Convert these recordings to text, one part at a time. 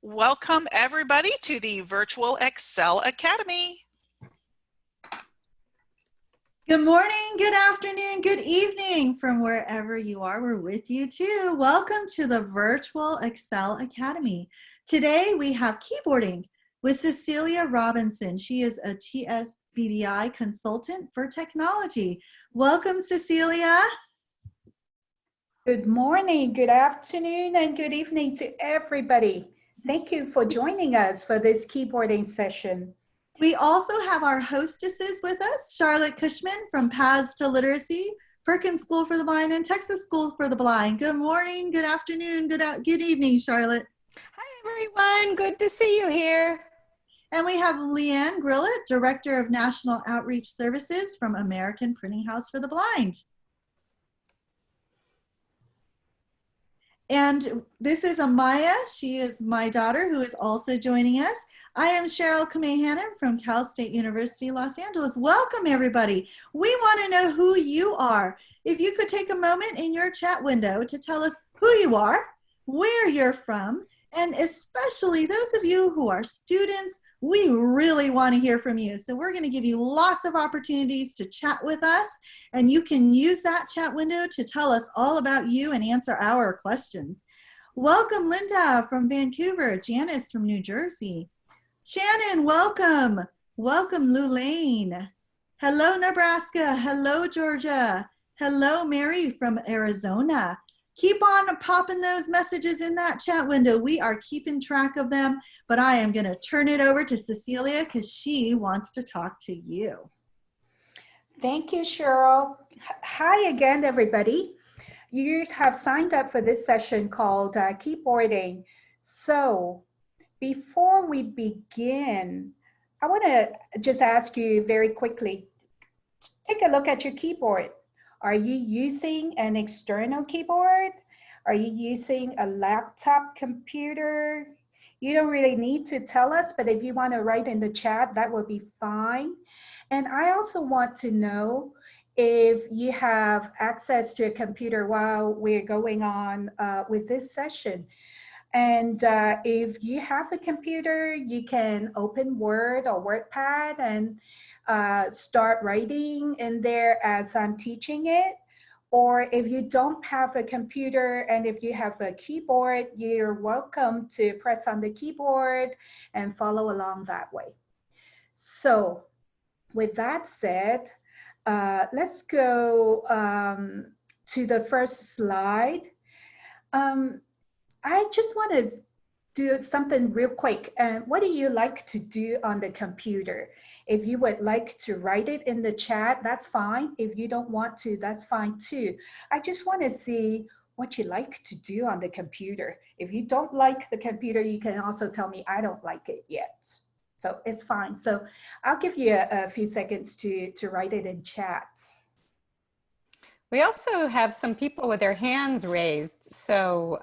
Welcome everybody to the Virtual Excel Academy. Good morning, good afternoon, good evening from wherever you are. We're with you too. Welcome to the Virtual Excel Academy. Today we have keyboarding with Cecilia Robinson. She is a TSBVI consultant for technology. Welcome, Cecilia. Good morning, good afternoon, and good evening to everybody. Thank you for joining us for this keyboarding session. We also have our hostesses with us, Charlotte Cushman from Paths to Literacy, Perkins School for the Blind, and Texas School for the Blind. Good morning, good afternoon, good evening, Charlotte. Hi, everyone. Good to see you here. And we have Leanne Grillett, Director of National Outreach Services from American Printing House for the Blind. And this is Amaya. She is my daughter who is also joining us. I am Cheryl Kamehanen from Cal State University, Los Angeles. Welcome, everybody. We want to know who you are. If you could take a moment in your chat window to tell us who you are, where you're from, and especially those of you who are students, we really want to hear from you. So we're going to give you lots of opportunities to chat with us, and you can use that chat window to tell us all about you and answer our questions. Welcome, Linda from Vancouver, Janice from New Jersey. Shannon, welcome. Welcome, Lou Lane. Hello, Nebraska. Hello, Georgia. Hello, Mary from Arizona. Keep on popping those messages in that chat window. We are keeping track of them, but I am going to turn it over to Cecilia because she wants to talk to you. Thank you, Cheryl. Hi again, everybody. You have signed up for this session called keyboarding. So before we begin, I want to just ask you very quickly, take a look at your keyboard. Are you using an external keyboard? Are you using a laptop computer? You don't really need to tell us, but if you want to write in the chat, that would be fine. And I also want to know if you have access to a computer while we're going on with this session. And if you have a computer, you can open Word or WordPad and start writing in there as I'm teaching it. Or if you don't have a computer and if you have a keyboard, you're welcome to press on the keyboard and follow along that way. So with that said, let's go to the first slide. I just want to do something real quick. And what do you like to do on the computer? If you would like to write it in the chat, that's fine. If you don't want to, that's fine too. I just want to see what you like to do on the computer. If you don't like the computer, you can also tell me I don't like it yet. So it's fine. So I'll give you a few seconds to write it in chat. We also have some people with their hands raised. So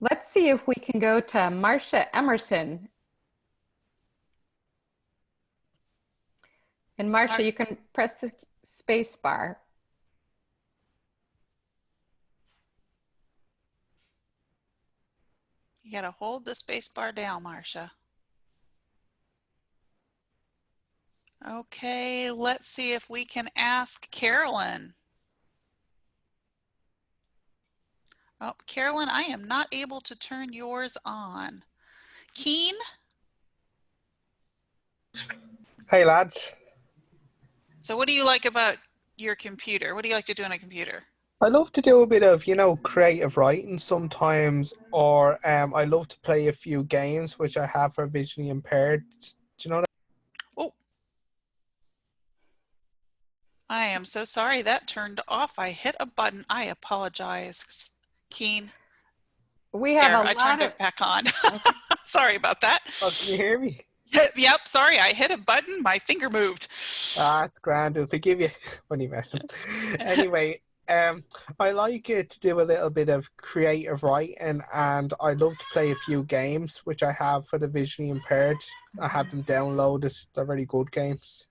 let's see if we can go to Marcia Emerson. And Marcia, you can press the space bar. You got to hold the space bar down, Marcia. Okay, let's see if we can ask Carolyn. Oh, Carolyn, I am not able to turn yours on. Keen? Hey, lads. So what do you like about your computer? What do you like to do on a computer? I love to do a bit of, creative writing sometimes, or I love to play a few games, which I have for visually impaired. Do you know that? Oh, I am so sorry that turned off. I hit a button. I apologize, Keen. We have there, a I lot turned of... it back on. Sorry about that. Oh, can you hear me? Yep, sorry, I hit a button, my finger moved. Ah, it's grand. I'll forgive you when you're messing. Anyway, I like it to do a little bit of creative writing, and I love to play a few games, which I have for the visually impaired. I have them downloaded. They're very good games.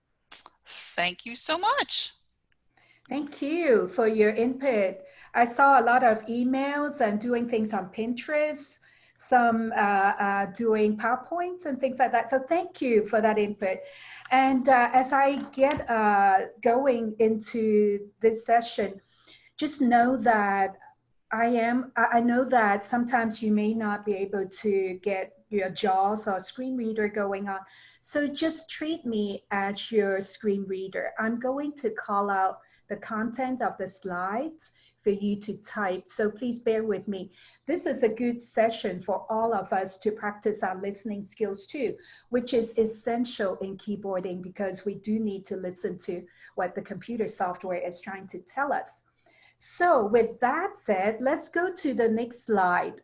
Thank you so much. Thank you for your input. I saw a lot of emails and doing things on Pinterest. some doing PowerPoints and things like that. So thank you for that input. And as I get going into this session, just know that I know that sometimes you may not be able to get your JAWS or screen reader going on. So just treat me as your screen reader. I'm going to call out the content of the slides for you to type. So please bear with me. This is a good session for all of us to practice our listening skills too, which is essential in keyboarding because we do need to listen to what the computer software is trying to tell us. So with that said, let's go to the next slide.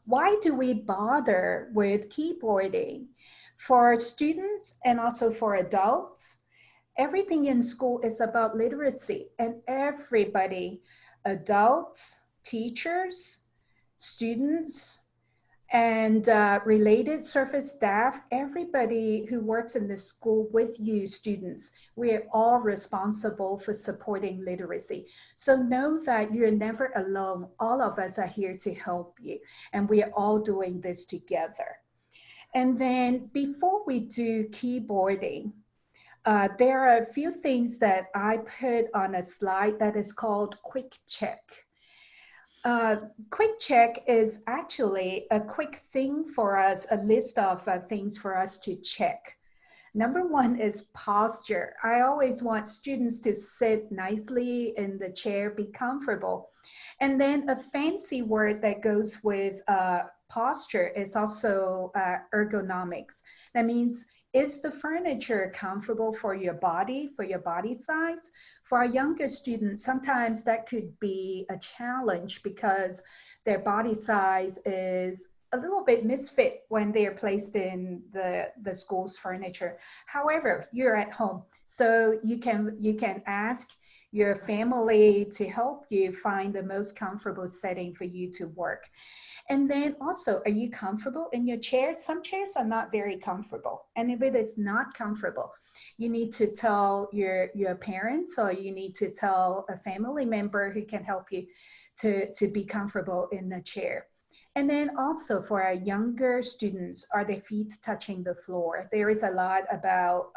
Why do we bother with keyboarding? For students and also for adults, everything in school is about literacy, and everybody, adults, teachers, students, and related service staff, everybody who works in the school with you students, we are all responsible for supporting literacy. So know that you're never alone. All of us are here to help you, and we are all doing this together. And then before we do keyboarding, there are a few things that I put on a slide that is called quick check. Quick check is actually a quick thing for us, a list of things for us to check. Number one is posture. I always want students to sit nicely in the chair, be comfortable. And then a fancy word that goes with posture is also ergonomics. That means, is the furniture comfortable for your body size? For our younger students, sometimes that could be a challenge because their body size is a little bit misfit when they are placed in the school's furniture. However, you're at home, so you can ask your family to help you find the most comfortable setting for you to work. And then also, are you comfortable in your chair? Some chairs are not very comfortable. And if it is not comfortable, you need to tell your parents, or you need to tell a family member who can help you to be comfortable in the chair. And then also for our younger students, are their feet touching the floor? There is a lot about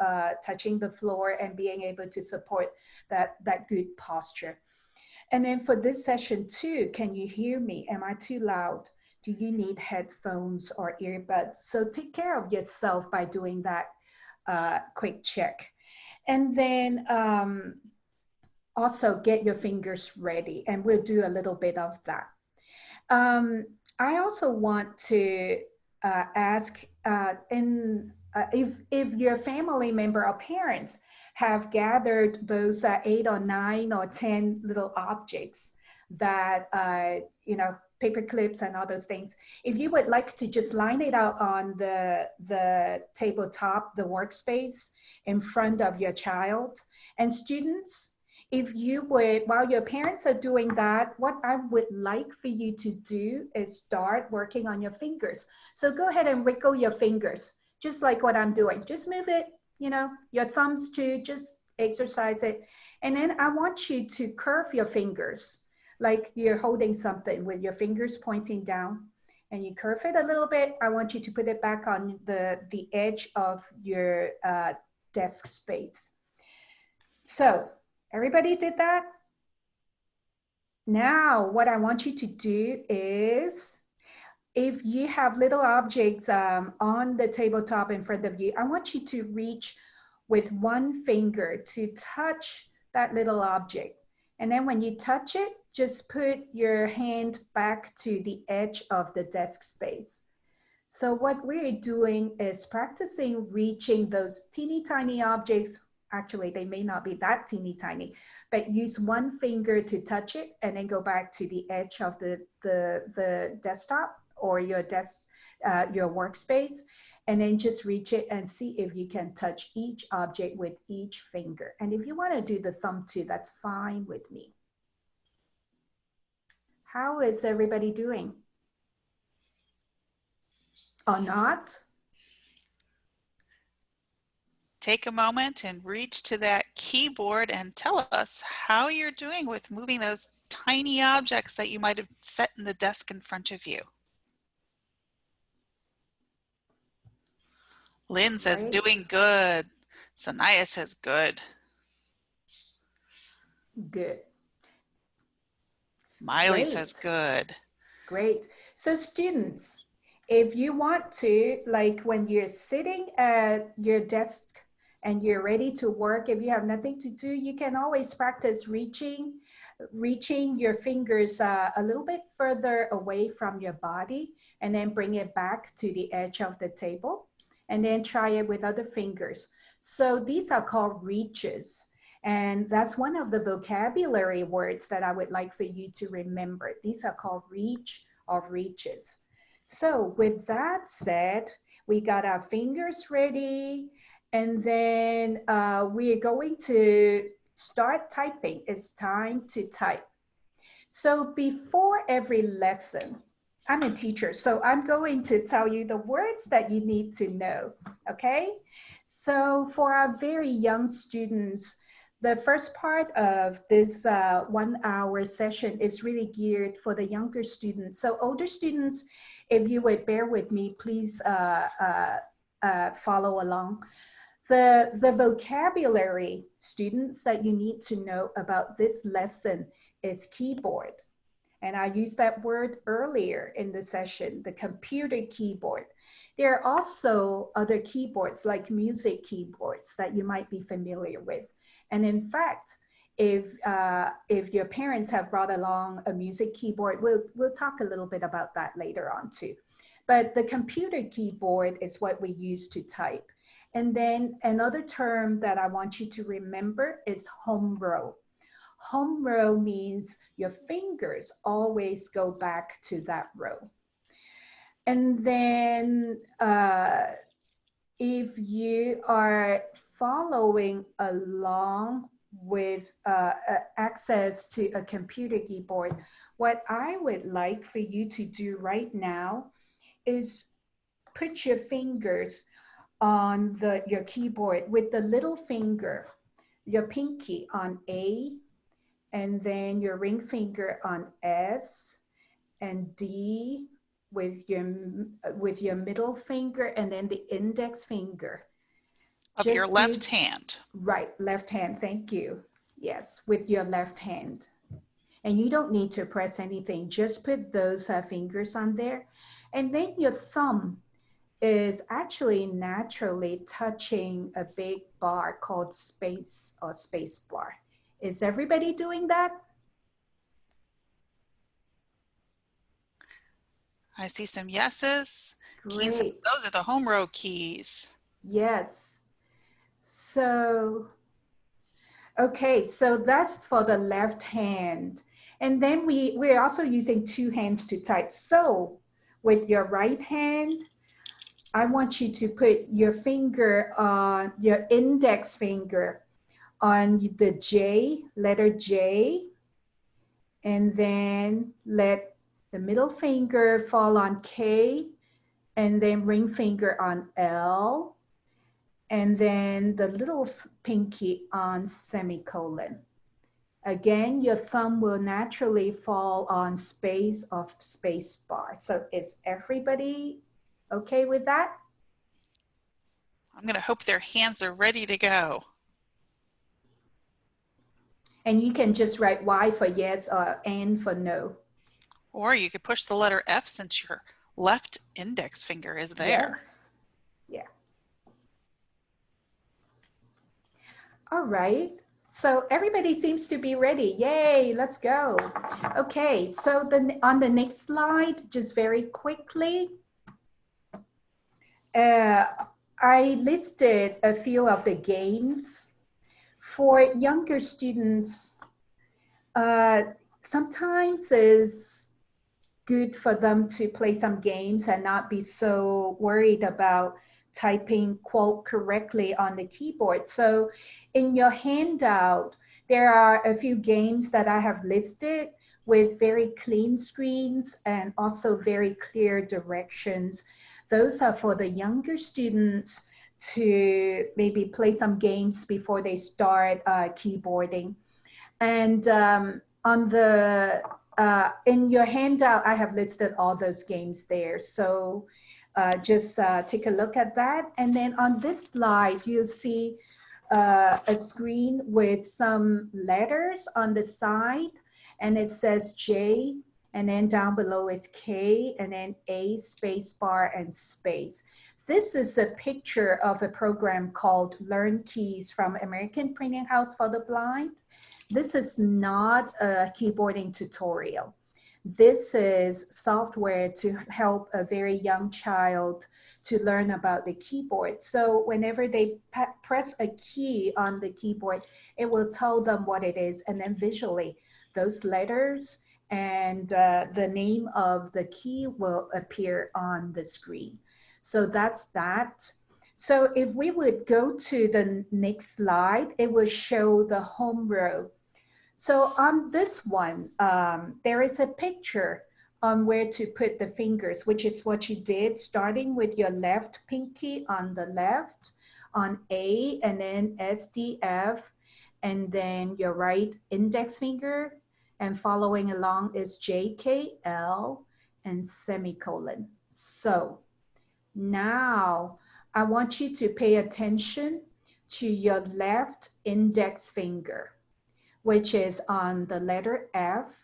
touching the floor and being able to support that good posture. And then for this session too, can you hear me? Am I too loud? Do you need headphones or earbuds? So take care of yourself by doing that quick check. And then also get your fingers ready, and we'll do a little bit of that. I also want to ask if your family member or parents have gathered those 8 or 9 or 10 little objects that, paper clips and all those things. If you would like to just line it out on the tabletop, the workspace in front of your child. And students, if you would, while your parents are doing that, what I would like for you to do is start working on your fingers. So go ahead and wiggle your fingers, just like what I'm doing. Just move it, your thumbs too, just exercise it. And then I want you to curve your fingers, like you're holding something with your fingers pointing down, and you curve it a little bit. I want you to put it back on the edge of your desk space. So everybody did that? Now, what I want you to do is, if you have little objects on the tabletop in front of you, I want you to reach with one finger to touch that little object. And then when you touch it, just put your hand back to the edge of the desk space. So what we're doing is practicing reaching those teeny tiny objects. Actually, they may not be that teeny tiny, but use one finger to touch it and then go back to the edge of the desktop or your workspace, and then just reach it and see if you can touch each object with each finger. And if you want to do the thumb too, that's fine with me. How is everybody doing? Or not? Take a moment and reach to that keyboard and tell us how you're doing with moving those tiny objects that you might have set in the desk in front of you. Lynn says Great. doing good. Sanaya says good. Good. Miley says Great. good. Great. So students, if you want to, like when you're sitting at your desk and you're ready to work, if you have nothing to do, you can always practice reaching your fingers a little bit further away from your body, and then bring it back to the edge of the table, and then try it with other fingers. So these are called reaches. And that's one of the vocabulary words that I would like for you to remember. These are called reach or reaches. So with that said, we got our fingers ready, and then we are going to start typing. It's time to type. So before every lesson, I'm a teacher, so I'm going to tell you the words that you need to know, okay? So for our very young students, the first part of this 1 hour session is really geared for the younger students. So older students, if you would bear with me, please follow along. The vocabulary, students, that you need to know about this lesson is keyboard. And I used that word earlier in the session, the computer keyboard. There are also other keyboards like music keyboards that you might be familiar with. And in fact, if your parents have brought along a music keyboard, we'll talk a little bit about that later on too. But the computer keyboard is what we use to type. And then another term that I want you to remember is home row. Home row means your fingers always go back to that row. And then if you are following along with access to a computer keyboard, what I would like for you to do right now is put your fingers on your keyboard with the little finger, your pinky on A, and then your ring finger on S, and D with your middle finger, and then the index finger. Of your left hand. Right, left hand, thank you. Yes, with your left hand. And you don't need to press anything, just put those fingers on there. And then your thumb is actually naturally touching a big bar called space or space bar. Is everybody doing that? I see some yeses. Keen said Great. those are the home row keys. Yes. So, okay, so that's for the left hand. And then we're also using two hands to type. So with your right hand, I want you to put your finger on your index finger on the J, letter J, and then let the middle finger fall on K, and then ring finger on L, and then the little pinky on semicolon. Again, your thumb will naturally fall on space of space bar. So is everybody okay with that? I'm going to hope their hands are ready to go. And you can just write Y for yes or N for no. Or you could push the letter F since your left index finger is there. Yes. Yeah. All right. So everybody seems to be ready. Yay, let's go. Okay, so on the next slide, just very quickly, I listed a few of the games. For younger students, sometimes it's good for them to play some games and not be so worried about typing quote correctly on the keyboard. So in your handout, there are a few games that I have listed with very clean screens and also very clear directions. Those are for the younger students to maybe play some games before they start keyboarding. And in your handout, I have listed all those games there. So just take a look at that. And then on this slide, you'll see a screen with some letters on the side, and it says J, and then down below is K, and then A, space bar, and space. This is a picture of a program called Learn Keys from American Printing House for the Blind. This is not a keyboarding tutorial. This is software to help a very young child to learn about the keyboard. So whenever they press a key on the keyboard, it will tell them what it is, and then visually those letters and the name of the key will appear on the screen. So that's that. So if we would go to the next slide, it will show the home row. So on this one, there is a picture on where to put the fingers, which is what you did, starting with your left pinky on the left, on A, and then S, D, F, and then your right index finger, and following along is J, K, L, and semicolon. So now I want you to pay attention to your left index finger, which is on the letter F,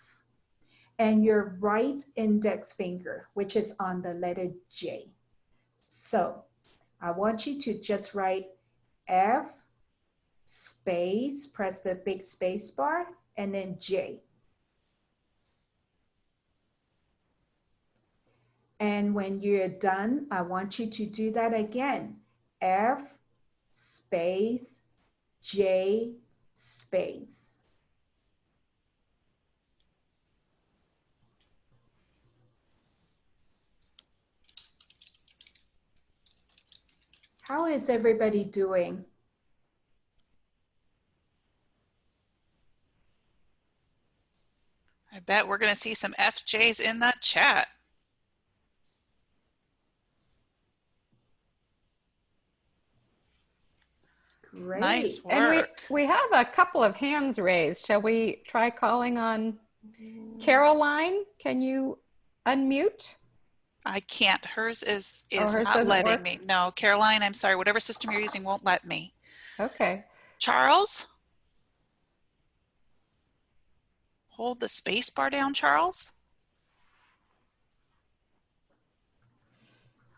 and your right index finger, which is on the letter J. So I want you to just write F space, press the big space bar, and then J. And when you're done, I want you to do that again. F space, J space. How is everybody doing? I bet we're going to see some FJs in that chat. Great. Nice work. And we have a couple of hands raised. Shall we try calling on Caroline? Can you unmute? I can't. Hers is hers not letting work? me. No, Caroline, I'm sorry. Whatever system you're using won't let me. Okay. Charles? Hold the space bar down, Charles.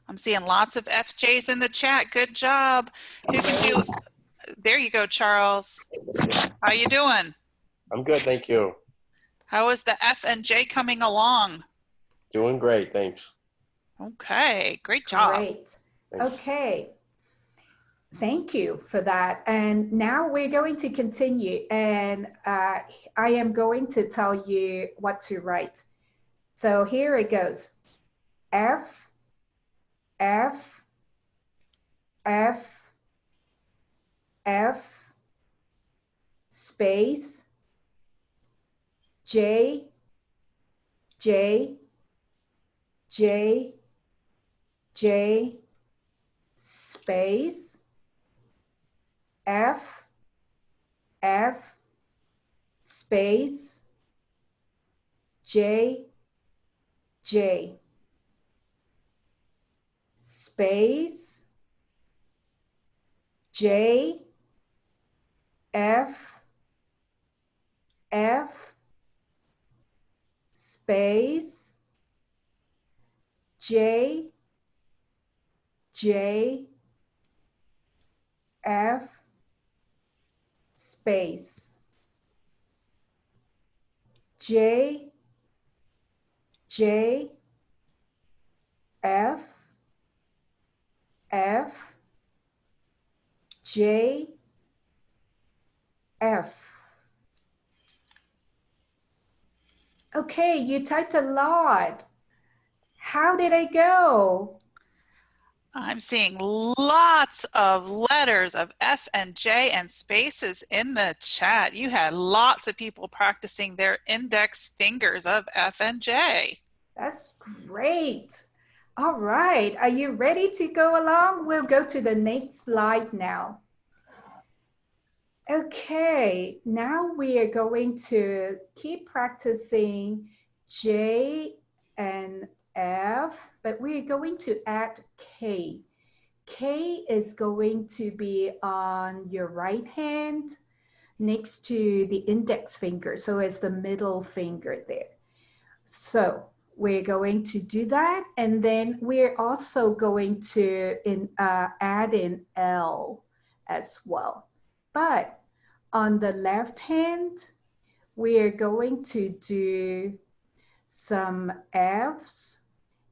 I'm seeing lots of FJs in the chat. Good job. Who can do? There you go, Charles. How you doing? I'm good, thank you. How is the F and J coming along? Doing great, thanks. Okay, great job. Great. Thanks. Okay. Thank you for that. And now we're going to continue, and I am going to tell you what to write. So here it goes. F, F, F, F, space, J, J, J, J, space, F, F, space, J, J, space, J, F, F, space, J, J, F, space, J, J, F, F, J, F. Okay, you typed a lot. How did I go? I'm seeing lots of letters of F and J and spaces in the chat. You had lots of people practicing their index fingers of F and J. That's great. All right, are you ready to go along? We'll go to the next slide now. Okay, now we are going to keep practicing J and F but we're going to add K. K is going to be on your right hand next to the index finger. So it's the middle finger there. So we're going to do that. And then we're also going to add in L as well. But on the left hand, we're going to do some F's,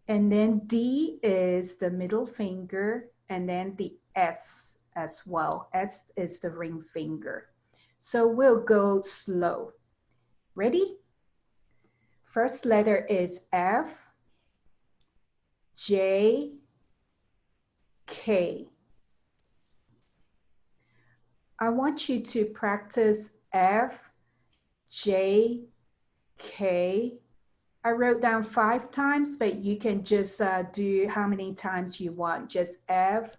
and then D is the middle finger, and then the S as well. S is the ring finger. So we'll go slow. Ready? First letter is F, J, K. I want you to practice F, J, K. I wrote down 5 times, but you can just do how many times you want. Just F,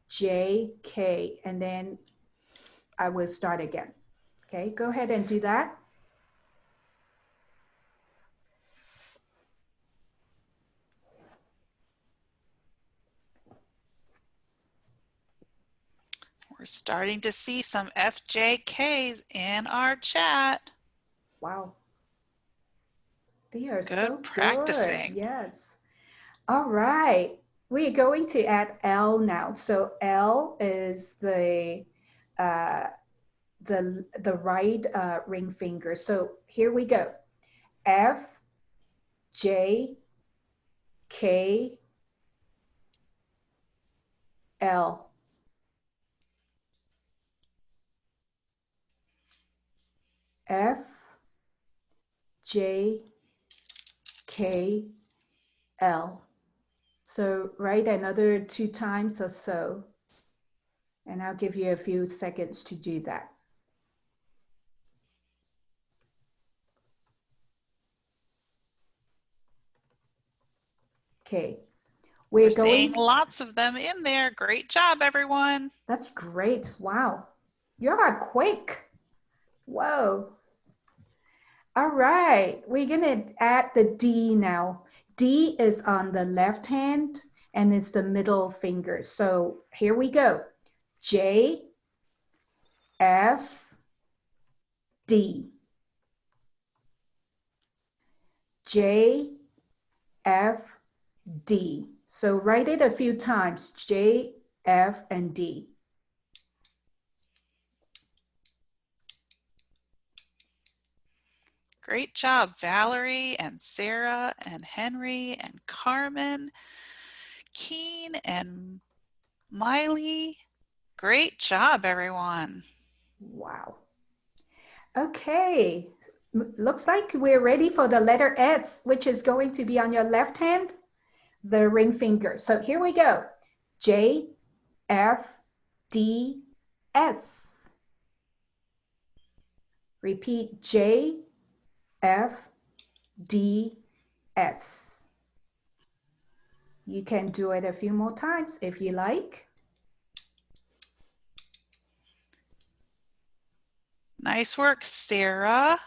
J, K, and then I will start again. Okay, go ahead and do that. We're starting to see some FJKs in our chat. Wow. They are Good so practicing. good. Yes. All right. We're going to add L now. So L is the right ring finger. So here we go. F, J, K, L. F, J, K, L. So write another 2 times or so, and I'll give you a few seconds to do that. Okay. We're seeing lots of them in there. Great job, everyone. That's great. Wow. You are quick. Whoa. All right. We're going to add the D now. D is on the left hand and it's the middle finger. So here we go. J, F, D. J, F, D. So write it a few times. J, F, and D. Great job, Valerie and Sarah and Henry and Carmen, Keen and Miley. Great job, everyone. Wow. Okay. Looks like we're ready for the letter S, which is going to be on your left hand, the ring finger. So here we go. J, F, D, S. Repeat J, F, D, S. You can do it a few more times if you like. Nice work, Sarah,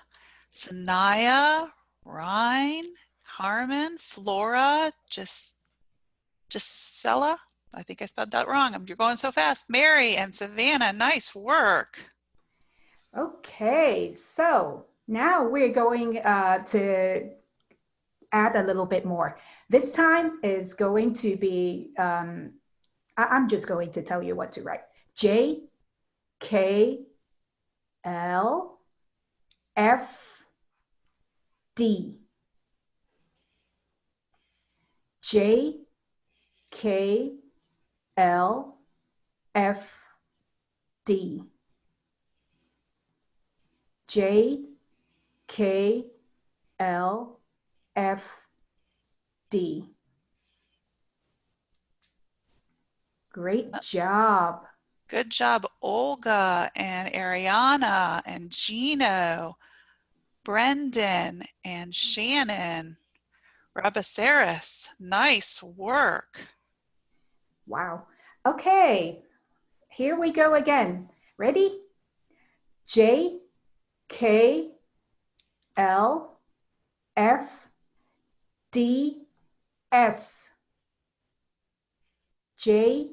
Sanaya, Ryan, Carmen, Flora, Gisela. I think I spelled that wrong. You're going so fast. Mary and Savannah, nice work. Okay, so now we're going to add a little bit more. This time is going to be, I'm just going to tell you what to write. J, K, L, F, D. J, K, L, F, D. J, K, L, F, D. Great job. Good job, Olga and Ariana and Gino, Brendan and Shannon, Rabaceris. Nice work. Wow. Okay, here we go again. Ready? J, K, L, F, D, S. J,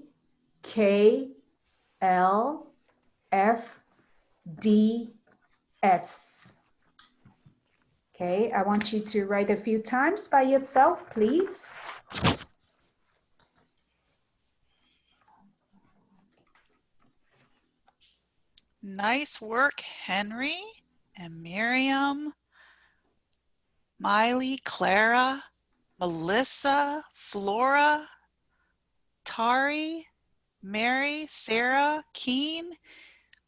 K, L, F, D, S. Okay, I want you to write a few times by yourself, please. Nice work, Henry and Miriam, Miley, Clara, Melissa, Flora, Tari, Mary, Sarah, Keen.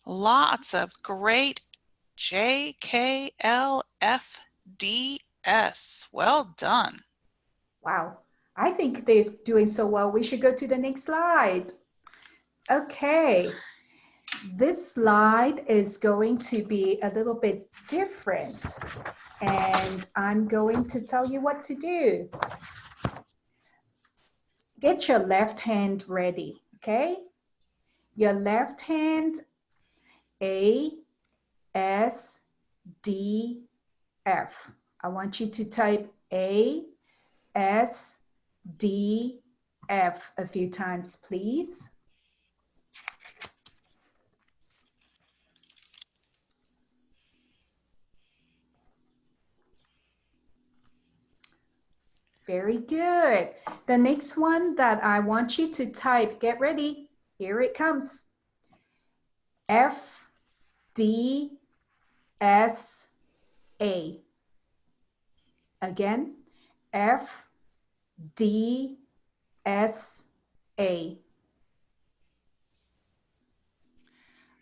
Lots of great J, K, L, F, D, S. Well done. Wow, I think they're doing so well. We should go to the next slide. Okay, this slide is going to be a little bit different, and I'm going to tell you what to do. Get your left hand ready, okay? Your left hand, A, S, D, F. I want you to type A, S, D, F a few times, please. Very good. The next one that I want you to type, get ready, here it comes. F, D, S, A. Again, F, D, S, A.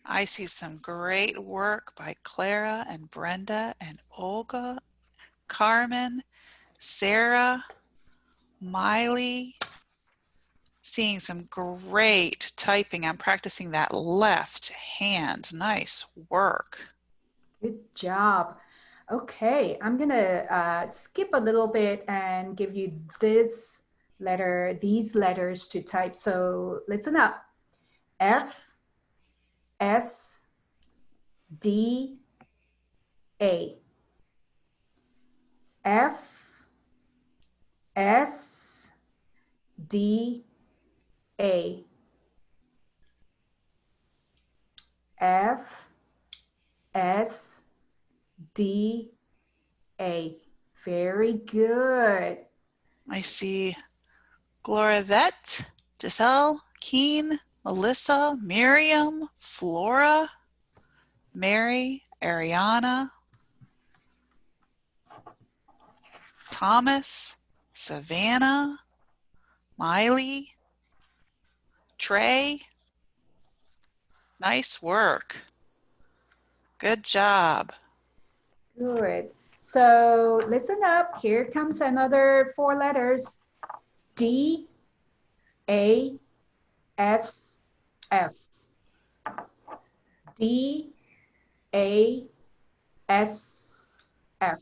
I see some great work by Clara and Brenda and Olga, Carmen, Sarah, Miley. Seeing some great typing. I'm practicing that left hand. Nice work. Good job. Okay, I'm gonna skip a little bit and give you this letter, these letters to type. So listen up. F, S, D, A. F, S, D, A. F, S, D, A. Very good. I see Gloravette, Giselle, Keen, Melissa, Miriam, Flora, Mary, Ariana, Thomas, Savannah, Miley, Trey. Nice work. Good job. Good. So listen up. Here comes another 4 letters. D, A, S, F. D, A, S, F.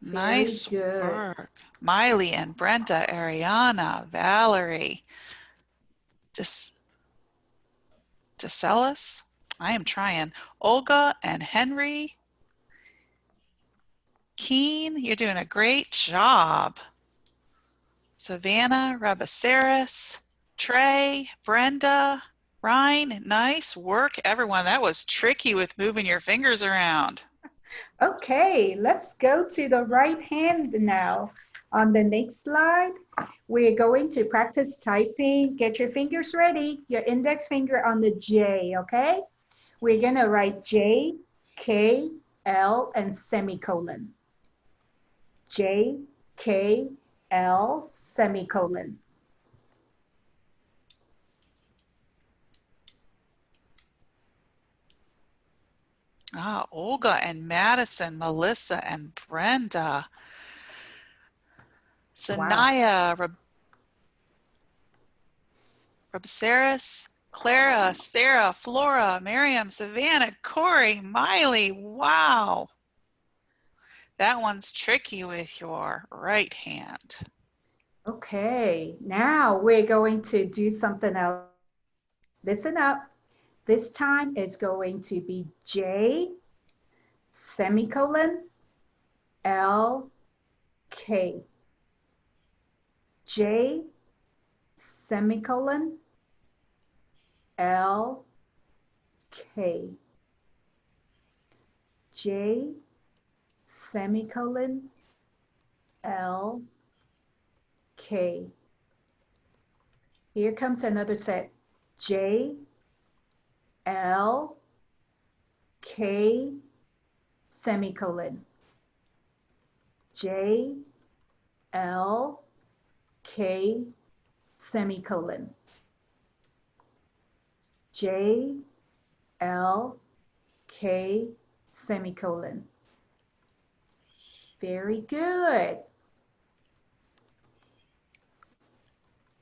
Nice work. Miley and Brenda, Ariana, Valerie. Giselis, I am trying. Olga and Henry. Keen, you're doing a great job. Savannah, Rabaceris, Trey, Brenda, Ryan, nice work, everyone. That was tricky with moving your fingers around. Okay, let's go to the right hand now. On the next slide, we're going to practice typing. Get your fingers ready, your index finger on the J, okay? We're gonna write J, K, L, and semicolon. J, K, L, semicolon. Ah, Olga and Madison, Melissa and Brenda. Sanaya, wow. Rabceris, Clara, Sarah, Flora, Miriam, Savannah, Corey, Miley. Wow. That one's tricky with your right hand. Okay, now we're going to do something else. Listen up. This time it's going to be J, semicolon, L, K. J, semicolon, L, K. J, semicolon, L, K. Here comes another set. J, L, K, semicolon. J, L, K, semicolon. J, L, K, semicolon. Very good.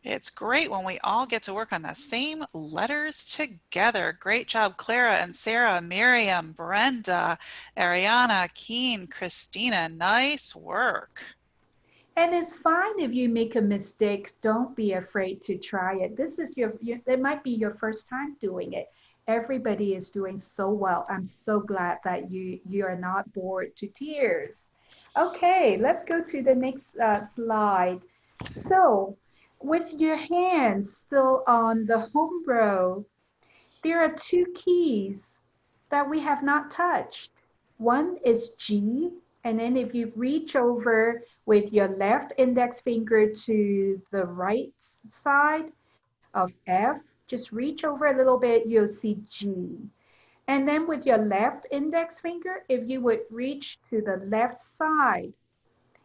It's great when we all get to work on the same letters together. Great job, Clara and Sarah, Miriam, Brenda, Ariana, Keen, Christina. Nice work. And it's fine if you make a mistake. Don't be afraid to try it. This is it might be your first time doing it. Everybody is doing so well. I'm so glad that you are not bored to tears. Okay, let's go to the next slide. So with your hands still on the home row, there are two keys that we have not touched. One is G, and then if you reach over with your left index finger to the right side of F, just reach over a little bit, you'll see G. And then with your left index finger, if you would reach to the left side,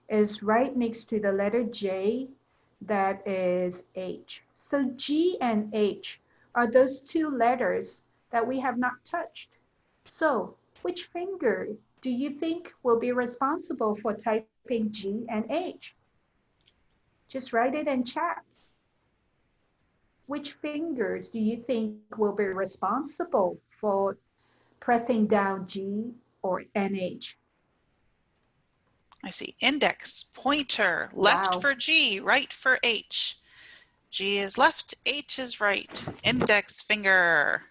is right next to the letter J, that is H. So G and H are those two letters that we have not touched. So which finger do you think will be responsible for typing G and H? Just write it in chat. Which fingers do you think will be responsible for pressing down G or NH? I see index, pointer, left Wow. for G, right for H. G is left, H is right. Index finger.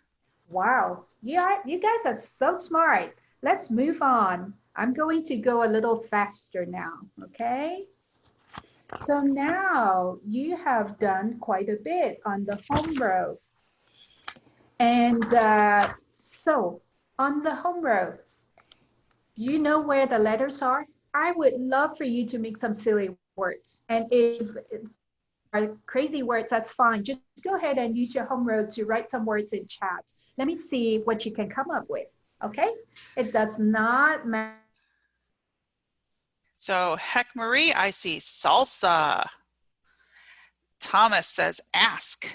Wow, yeah, you guys are so smart. Let's move on. I'm going to go a little faster now, okay? So now you have done quite a bit on the home row. And so on the home row, you know where the letters are? I would love for you to make some silly words. And if are crazy words, that's fine. Just go ahead and use your home row to write some words in chat. Let me see what you can come up with, okay? It does not matter. So Heck Marie, I see salsa. Thomas says ask.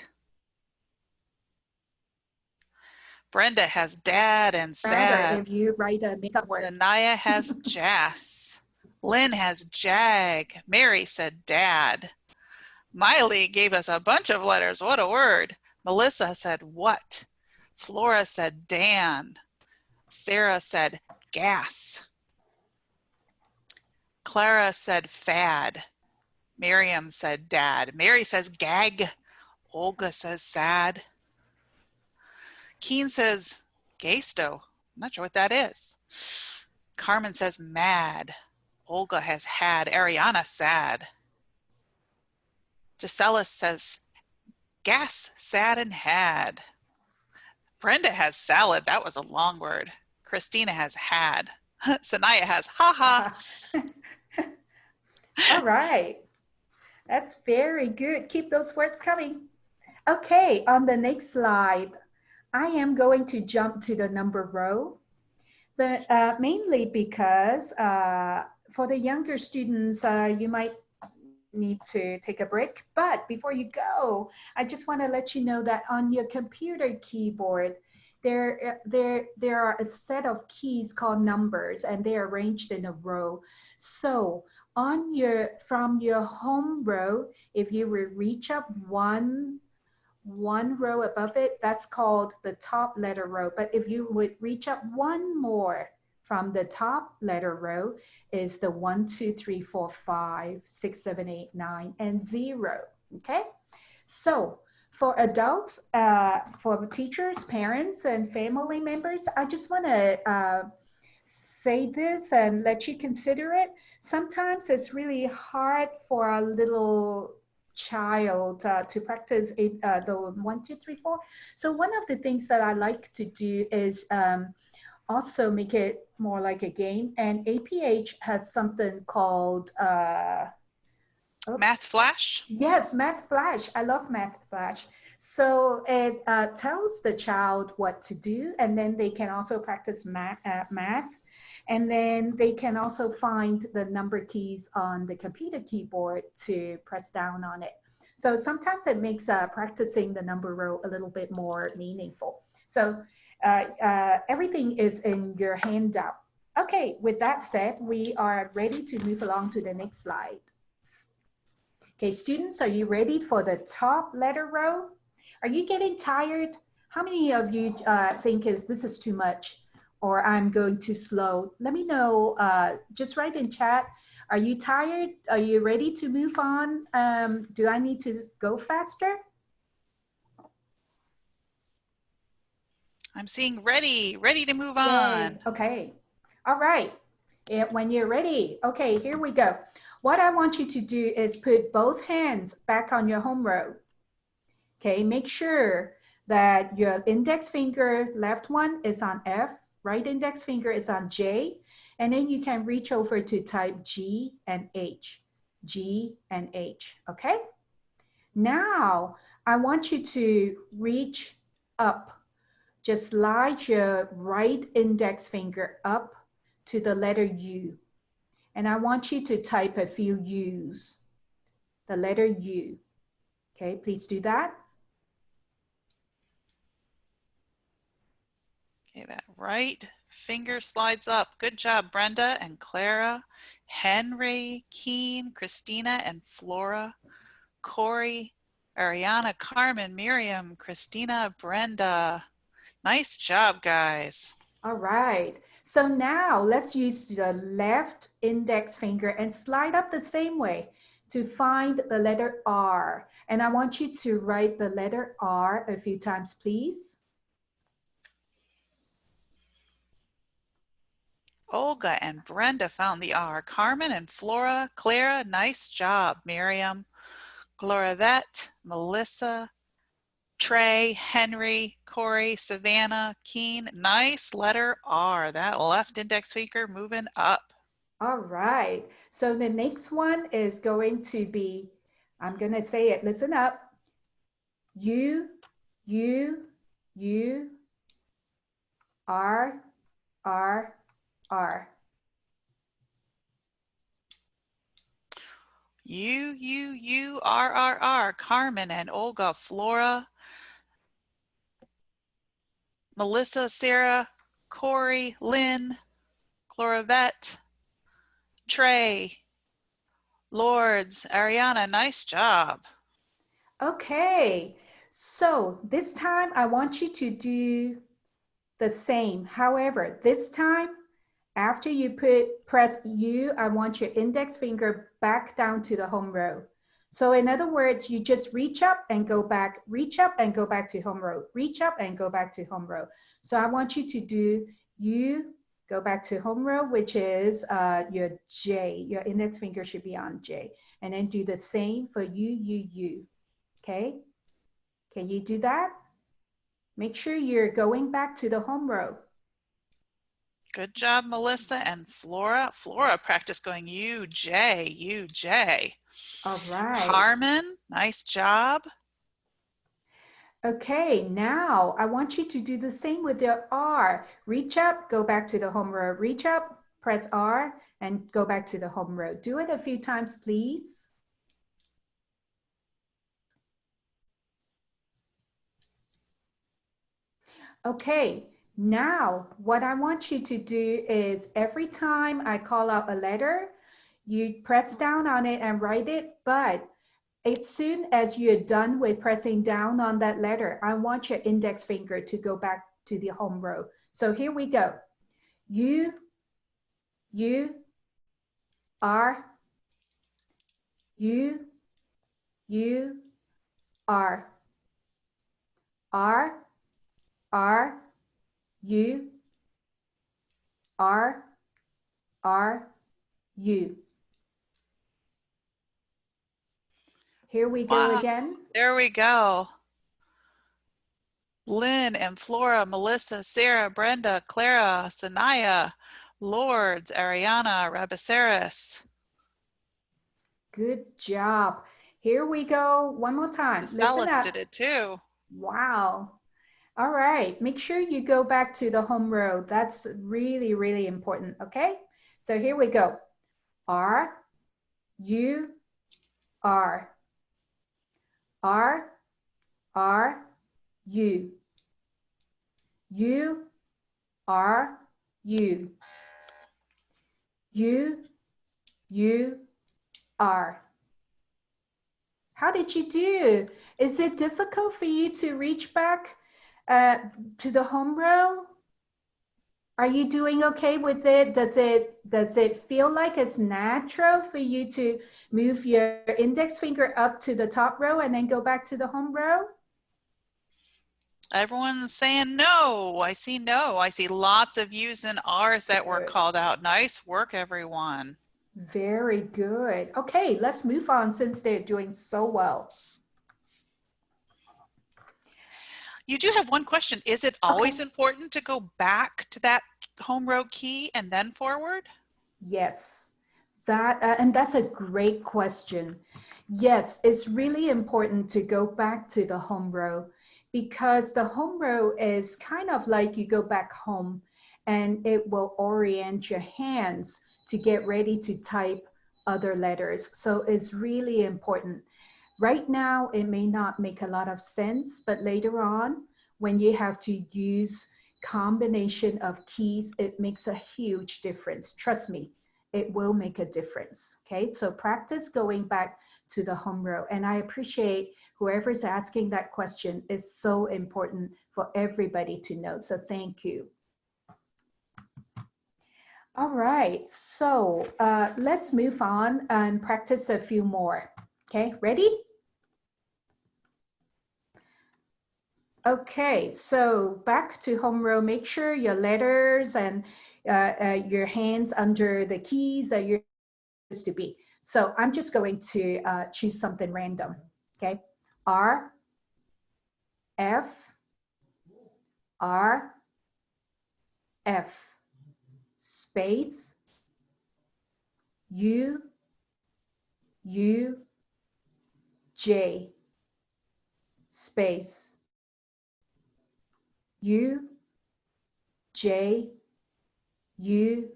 Brenda has dad and sad. If you write a makeup word. Sanaya has Jas. Lynn has jag. Mary said dad. Miley gave us a bunch of letters. What a word. Melissa said what. Flora said Dan. Sarah said gas. Clara said fad. Miriam said dad. Mary says gag. Olga says sad. Keen says gaysto. I'm not sure what that is. Carmen says mad. Olga has had. Ariana sad. Gisela says gas, sad, and had. Brenda has salad. That was a long word. Christina has had. Sanaya has ha ha. All right. That's very good. Keep those words coming. Okay, on the next slide, I am going to jump to the number row, but mainly because for the younger students, you might need to take a break. But before you go, I just want to let you know that on your computer keyboard, there are a set of keys called numbers, and they are arranged in a row. So from your home row, if you will reach up one row above it, that's called the top letter row. But if you would reach up one more from the top letter row, is the 1, 2, 3, 4, 5, 6, 7, 8, 9, and 0. Okay, so for adults, for teachers, parents, and family members, I just want to say this and let you consider it. Sometimes it's really hard for our little child to practice the 1, 2, 3, 4. So one of the things that I like to do is also make it more like a game. And APH has something called Math Flash? Yes, Math Flash. I love Math Flash. So it tells the child what to do, and then they can also practice math. And then they can also find the number keys on the computer keyboard to press down on it. So sometimes it makes practicing the number row a little bit more meaningful. So everything is in your handout. Okay, with that said, we are ready to move along to the next slide. Okay, students, are you ready for the top letter row? Are you getting tired? How many of you think this is too much or I'm going too slow? Let me know, just write in chat. Are you tired? Are you ready to move on? Do I need to go faster? I'm seeing ready to move Yay. on. Okay, all right. When you're ready, okay, here we go. What I want you to do is put both hands back on your home row. Okay, make sure that your index finger, left one is on F, right index finger is on J, and then you can reach over to type G and H, G and H, okay? Now, I want you to reach up. Just slide your right index finger up to the letter U. And I want you to type a few U's, the letter U. Okay, please do that. Okay, that right finger slides up. Good job, Brenda and Clara, Henry, Keen, Christina, and Flora, Corey, Ariana, Carmen, Miriam, Christina, Brenda. Nice job, guys. All right. So now let's use the left index finger and slide up the same way to find the letter R. And I want you to write the letter R a few times, please. Olga and Brenda found the R. Carmen and Flora, Clara, nice job. Miriam, Gloravette, Melissa, Trey, Henry, Corey, Savannah, Keen, nice letter R. That left index finger moving up. All right. So the next one is going to be, I'm going to say it, listen up. U, R, R, R. U, Carmen and Olga, Flora, Melissa, Sarah, Corey, Lynn, Gloravette, Trey, Lords, Ariana, nice job. Okay, so this time I want you to do the same. However, this time, after you press U, I want your index finger back down to the home row. So in other words, you just reach up and go back, reach up and go back to home row, reach up and go back to home row. So I want you to do U, go back to home row, which is your J. Your index finger should be on J. And then do the same for U. Okay? Can you do that? Make sure you're going back to the home row. Good job, Melissa and Flora. Flora practiced going UJ. All right. Carmen, nice job. Okay, now I want you to do the same with your R. Reach up, go back to the home row. Reach up, press R, and go back to the home row. Do it a few times, please. Okay, now what I want you to do is every time I call out a letter, you press down on it and write it, but as soon as you're done with pressing down on that letter, I want your index finger to go back to the home row. So here we go. U, R, U, R, R, R, U, R, R, U. Here we go Wow. again. There we go. Lynn and Flora, Melissa, Sarah, Brenda, Clara, Sanaya, Lourdes, Ariana, Rabaceris. Good job. Here we go. One more time. Listen Celis up. did it too. Wow. All right. Make sure you go back to the home row. That's really, really important. Okay. So here we go. R, U, R. R, R, U. U, R, U. U, U, R. How did you do? Is it difficult for you to reach back to the home row? Are you doing okay with it? Does it feel like it's natural for you to move your index finger up to the top row and then go back to the home row? Everyone's saying no. I see no. I see lots of U's and R's that were called out. Nice work, everyone. Very good. Okay, let's move on since they're doing so well. You do have one question. Is it always important to go back to that home row key and then forward? Yes, and that's a great question. Yes, it's really important to go back to the home row because the home row is kind of like you go back home and it will orient your hands to get ready to type other letters. So it's really important. Right now, it may not make a lot of sense, but later on, when you have to use combination of keys, it makes a huge difference. Trust me, it will make a difference. Okay, so practice going back to the home row. And I appreciate whoever's asking that question. Is so important for everybody to know. So thank you. All right, so let's move on and practice a few more. Okay, ready? Okay, so back to home row, make sure your letters and your hands under the keys that you're supposed to be. So I'm just going to choose something random, okay? R, F, R, F, space, U, U, J, space, U, J, U,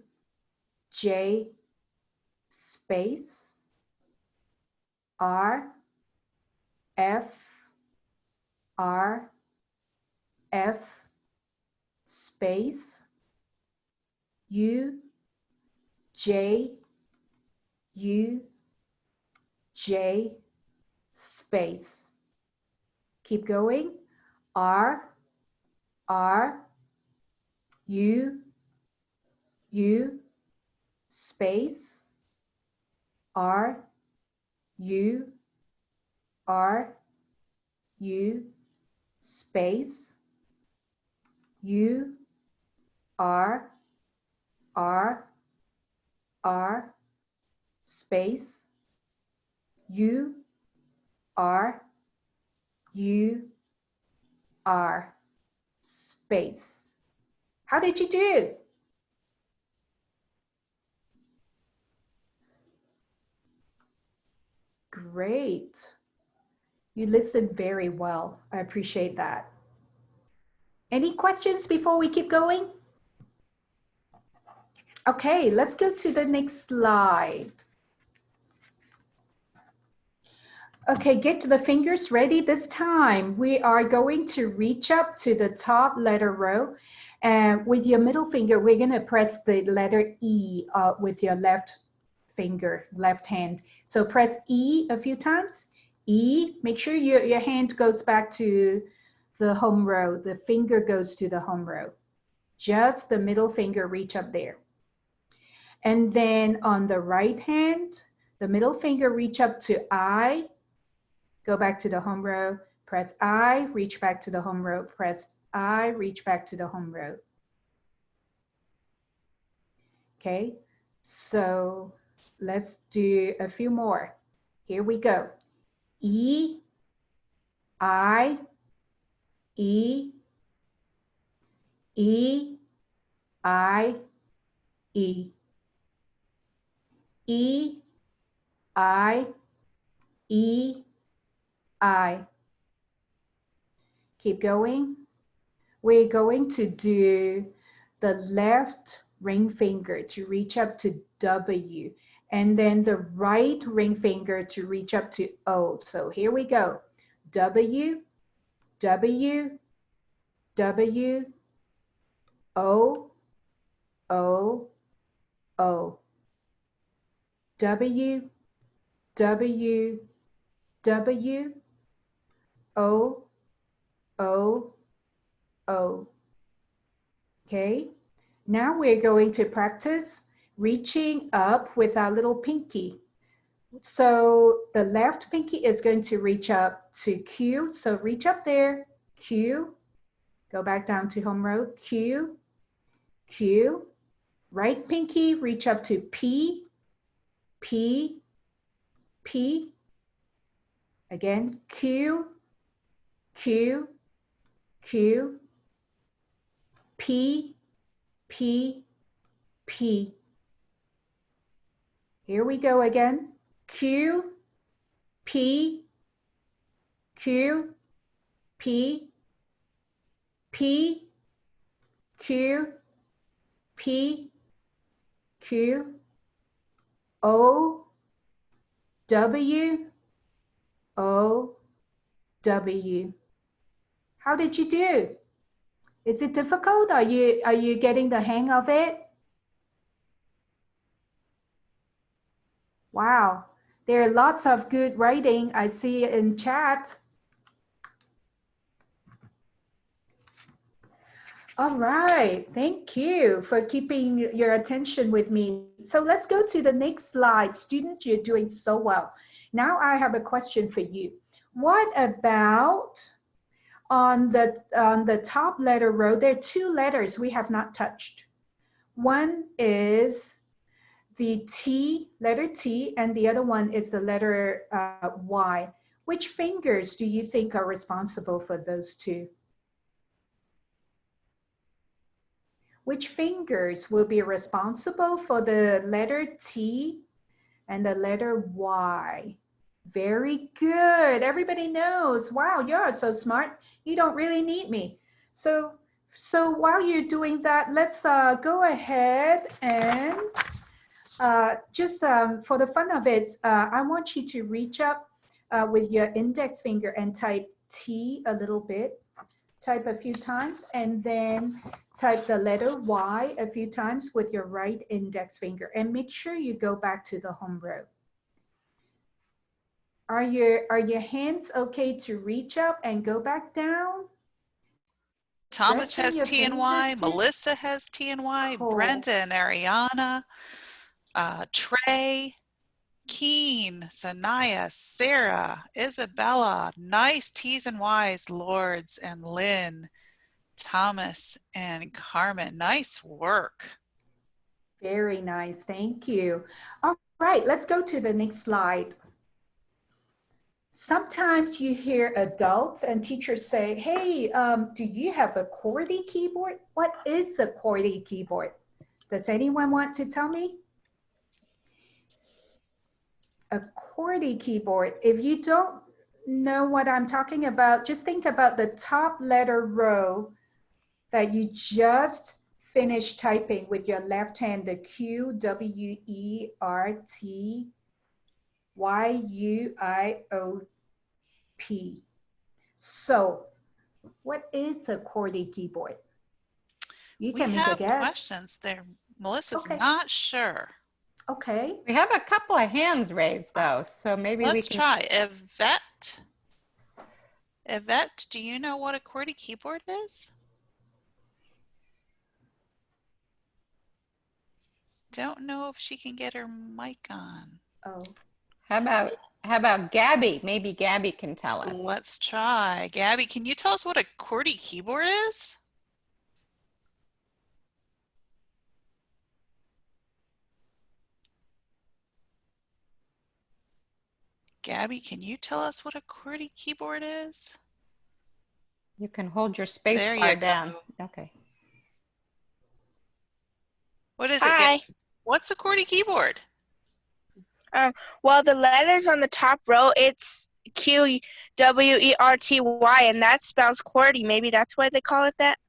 J, space, R, F, R, F, space, U, J, U, J, space. Keep going. R, R, U, U, space, R, U, R, U, space, U, R, R, R, space, U, R, U, R, space. How did you do? Great. You listened very well. I appreciate that. Any questions before we keep going? Okay, let's go to the next slide. Okay, get the fingers ready. This time we are going to reach up to the top letter row, and with your middle finger, we're going to press the letter E with your left finger, left hand. So press E a few times. E, make sure your hand goes back to the home row. The finger goes to the home row. Just the middle finger, reach up there. And then on the right hand, the middle finger, reach up to I, go back to the home row, press I, reach back to the home row, press I, reach back to the home row. Okay, so let's do a few more. Here we go. E, I, E, E, I, E. E, I, E, I. Keep going. We're going to do the left ring finger to reach up to W, and then the right ring finger to reach up to O. So here we go. W, W, W, O, O, O. W, W, W, O, O, O. Okay, now we're going to practice reaching up with our little pinky. So the left pinky is going to reach up to Q. So reach up there, Q. Go back down to home row, Q, Q. Right pinky, reach up to P, P, P. Again, Q, Q, Q, P, P, P. Here we go again. Q, P, Q, P, P, Q, P, Q, O, W, O, W. How did you do? Is it difficult? Are you getting the hang of it? Wow, there are lots of good writing I see in chat. All right, thank you for keeping your attention with me. So let's go to the next slide. Students, you're doing so well. Now I have a question for you. What about on the top letter row, there are two letters we have not touched. One is the T, letter T, and the other one is the letter Y. Which fingers do you think are responsible for those two? Which fingers will be responsible for the letter T and the letter Y? Very good. Everybody knows. Wow, you're so smart. You don't really need me. So while you're doing that, let's go ahead and just for the fun of it, I want you to reach up with your index finger and type T a little bit. Type a few times, and then type the letter Y a few times with your right index finger, and make sure you go back to the home row. Are your hands okay to reach up and go back down? Thomas Stretching has T and Y, fingers, too? Melissa has T and Y, Cool. Brenda and Ariana, Trey, Keen, Sanaya, Sarah, Isabella, nice T's and Y's, Lords and Lynn, Thomas and Carmen, nice work. Very nice, thank you. All right, let's go to the next slide. Sometimes you hear adults and teachers say, hey, do you have a QWERTY keyboard? What is a QWERTY keyboard? Does anyone want to tell me? A QWERTY keyboard, if you don't know what I'm talking about, just think about the top letter row that you just finished typing with your left hand, the Q, W, E, R, T, Y, U, I, O, P. So what is a QWERTY keyboard? You can make a guess. We have questions there. Melissa's not sure. Okay. We have a couple of hands raised though, so maybe Let's we can try. Yvette. Yvette, do you know what a QWERTY keyboard is? Don't know if she can get her mic on. Oh. How about Gabby? Maybe Gabby can tell us. Let's try. Gabby, can you tell us what a QWERTY keyboard is? Gabby, can you tell us what a QWERTY keyboard is? You can hold your space There you bar go. down. Okay. What is it, Hi. Gabby? What's a QWERTY keyboard? Well, the letters on the top row, it's QWERTY, and that spells QWERTY. Maybe that's why they call it that.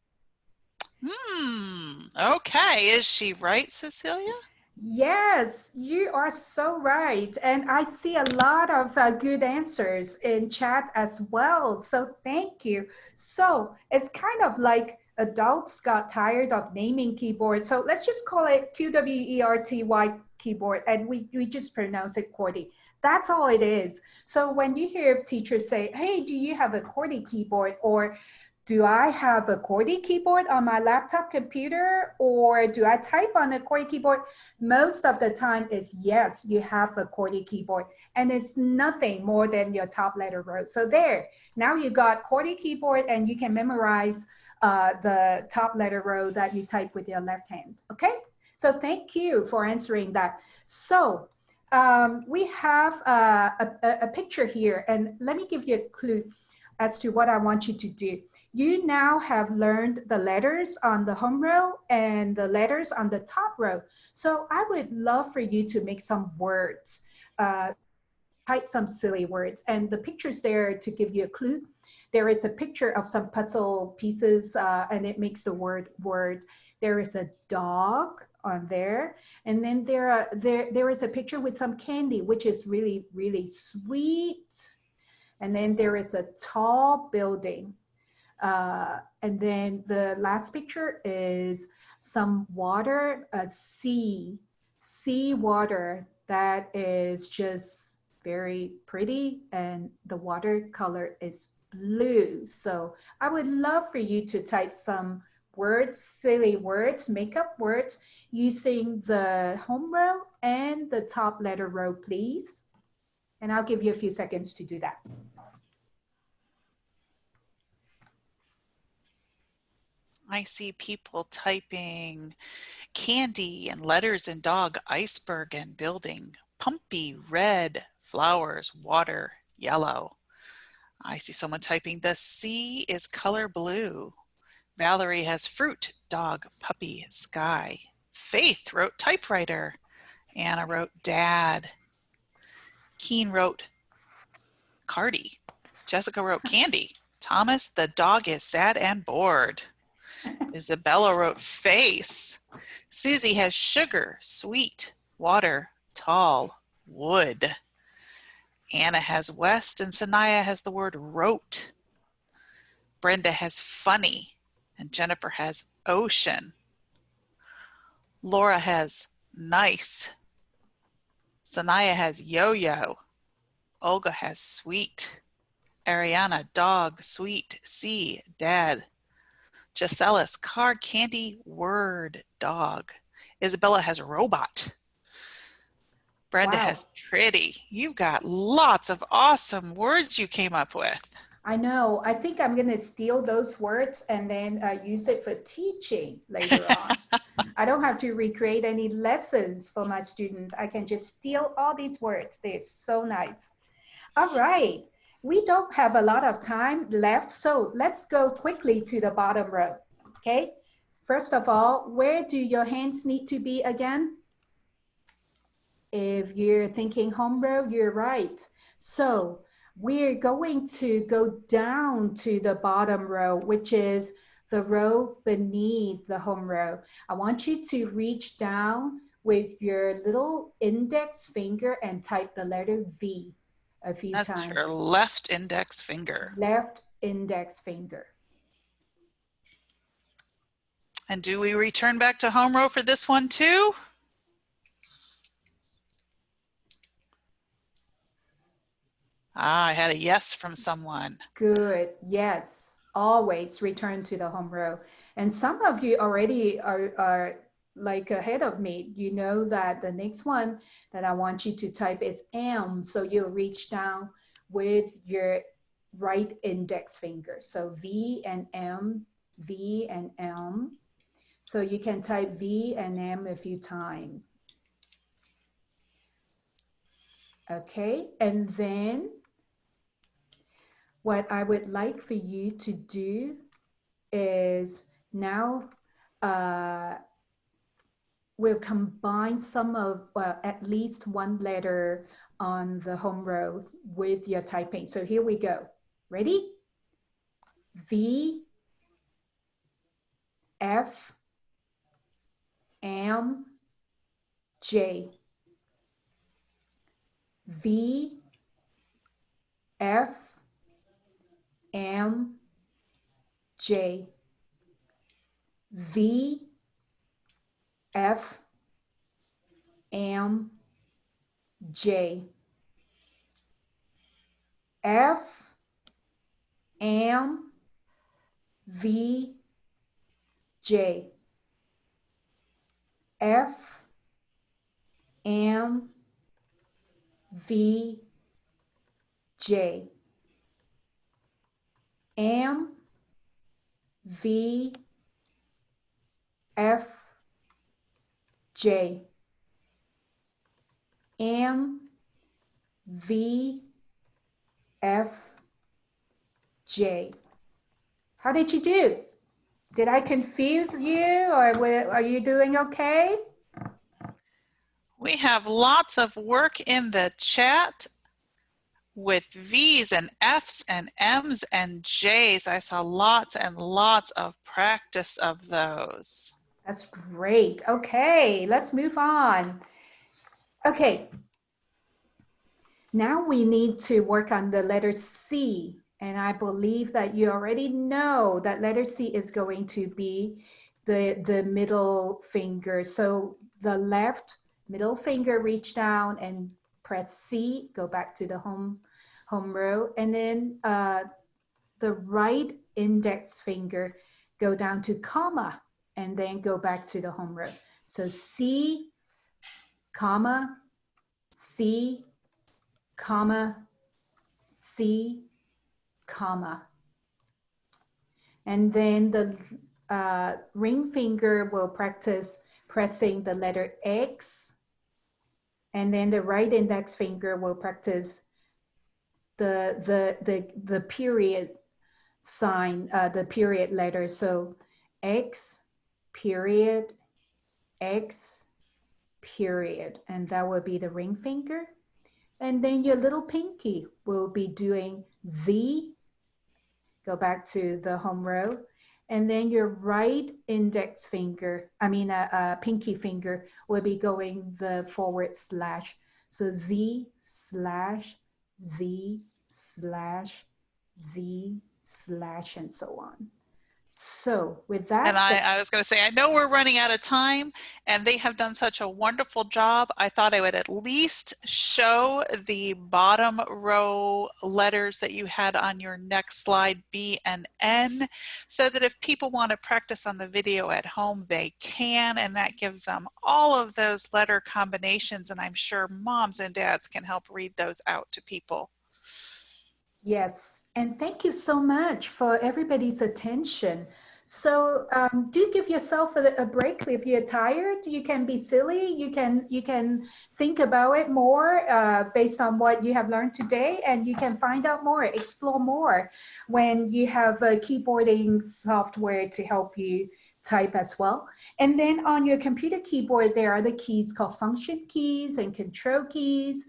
Okay. Is she right, Cecilia? Yes, you are so right. And I see a lot of good answers in chat as well. So thank you. So it's kind of like adults got tired of naming keyboards. So let's just call it QWERTY keyboard, and we just pronounce it QWERTY. That's all it is. So when you hear teachers say, hey, do you have a QWERTY keyboard? Or do I have a QWERTY keyboard on my laptop computer? Or do I type on a QWERTY keyboard? Most of the time is yes, you have a QWERTY keyboard, and it's nothing more than your top letter row. So there, now you got QWERTY keyboard, and you can memorize the top letter row that you type with your left hand, okay? So thank you for answering that. So we have a picture here, and let me give you a clue as to what I want you to do. You now have learned the letters on the home row and the letters on the top row. So I would love for you to make some words, type some silly words, and the picture's there to give you a clue. There is a picture of some puzzle pieces, and it makes the word word. There is a dog on there, and then there is a picture with some candy, which is really, really sweet. And then there is a tall building. And then the last picture is some water, a sea water that is just very pretty, and the watercolor is blue. So I would love for you to type some words, silly words, make up words using the home row and the top letter row, please. And I'll give you a few seconds to do that. I see people typing candy and letters and dog, iceberg and building, pumpy, red, flowers, water, yellow. I see someone typing the sea is color blue. Valerie has fruit, dog, puppy, sky. Faith wrote typewriter. Anna wrote dad. Keen wrote Cardi. Jessica wrote candy. Thomas, the dog is sad and bored. Isabella wrote face. Susie has sugar, sweet, water, tall, wood. Anna has west, and Sanaya has the word wrote. Brenda has funny, and Jennifer has ocean. Laura has nice. Sanaya has yo-yo. Olga has sweet. Ariana, dog, sweet, sea, dad. Gisella's car, candy, word, dog. Isabella has robot. Brenda has pretty. You've got lots of awesome words you came up with. I know. I think I'm going to steal those words and then use it for teaching later on. I don't have to recreate any lessons for my students. I can just steal all these words. They're so nice. All right. We don't have a lot of time left, so let's go quickly to the bottom row, okay? First of all, where do your hands need to be again? If you're thinking home row, you're right. So we're going to go down to the bottom row, which is the row beneath the home row. I want you to reach down with your little index finger and type the letter V a few times. That's your left index finger. Left index finger. And do we return back to home row for this one too? Ah, I had a yes from someone. Good, yes. Always return to the home row. And some of you already are like ahead of me. You know that the next one that I want you to type is M. So you'll reach down with your right index finger. So V and M, V and M. So you can type V and M a few times. Okay, and then what I would like for you to do is now we'll combine some of, well, at least one letter on the home row with your typing. So here we go. Ready? V, F, M, J. V, F, M, J. V, F, M, J. F, M, V, J. F, M, V, J. M, V, F, J. M, V, F, J. How did you do? Did I confuse you, or are you doing okay? We have lots of work in the chat with V's and F's and M's and J's. I saw lots and lots of practice of those. That's great. Okay, let's move on. Okay, now we need to work on the letter C. And I believe that you already know that letter C is going to be the middle finger. So the left middle finger, reach down and press C, go back to the home row. And then the right index finger, go down to comma, and then go back to the home row. So C, comma, C, comma, C, comma. And then the ring finger will practice pressing the letter X. And then the right index finger will practice the period sign, the period letter. So X, period, X, period. And that will be the ring finger. And then your little pinky will be doing Z, go back to the home row. And then your right index finger, pinky finger will be going the forward slash. So Z slash, Z slash, Z slash, and so on. So with that, and I was going to say, I know we're running out of time, and they have done such a wonderful job. I thought I would at least show the bottom row letters that you had on your next slide, B and N, so that if people want to practice on the video at home, they can, and that gives them all of those letter combinations, and I'm sure moms and dads can help read those out to people. Yes, and thank you so much for everybody's attention. So do give yourself a break. If you're tired, you can be silly. You can think about it more based on what you have learned today, and you can find out more, explore more when you have a keyboarding software to help you type as well. And then on your computer keyboard, there are the keys called function keys and control keys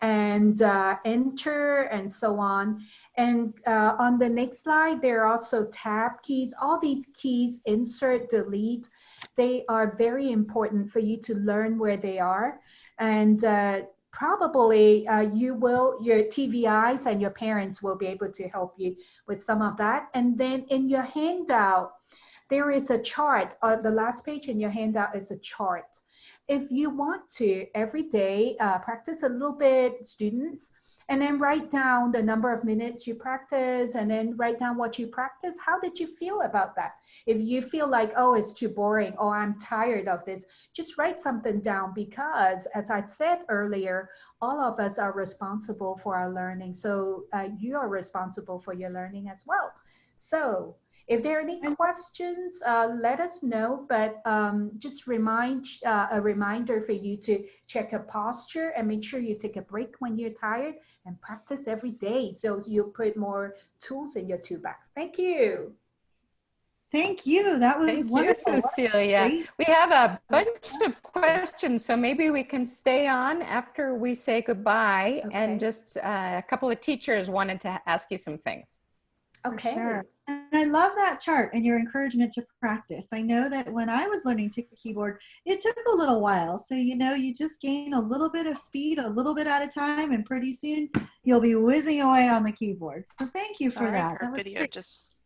and enter and so on. And on the next slide, there are also tab keys. All these keys, insert, delete, they are very important for you to learn where they are. And probably your TVIs and your parents will be able to help you with some of that. And then in your handout, there is a chart. The last page in your handout is a chart. If you want to, every day, practice a little bit, students, and then write down the number of minutes you practice, and then write down what you practice. How did you feel about that? If you feel like, oh, it's too boring, or I'm tired of this, just write something down, because as I said earlier, all of us are responsible for our learning. So you are responsible for your learning as well. So If there are any questions, let us know, but just a reminder for you to check your posture and make sure you take a break when you're tired and practice every day so you'll put more tools in your tool bag. Thank you. Thank you. That was Thank you, wonderful. Cecilia. We have a bunch of questions, so maybe we can stay on after we say goodbye. Okay. And just a couple of teachers wanted to ask you some things. Okay. Sure. And I love that chart and your encouragement to practice. I know that when I was learning to keyboard, it took a little while. So, you know, you just gain a little bit of speed, a little bit at a time, and pretty soon you'll be whizzing away on the keyboard. So thank you for that. Our That was video great. just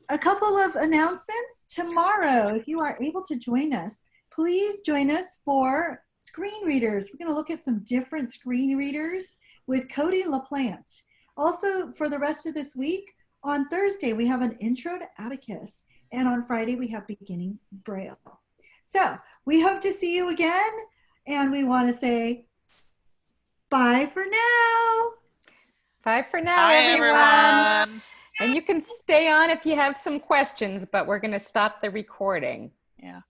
A couple of announcements. Tomorrow, if you are able to join us, please join us for screen readers. We're going to look at some different screen readers with Cody LaPlante. Also, for the rest of this week, on Thursday, we have an Intro to Abacus, and on Friday, we have Beginning Braille. So we hope to see you again, and we want to say bye for now. Bye for now, bye, everyone. everyone. And you can stay on if you have some questions, but we're going to stop the recording. Yeah.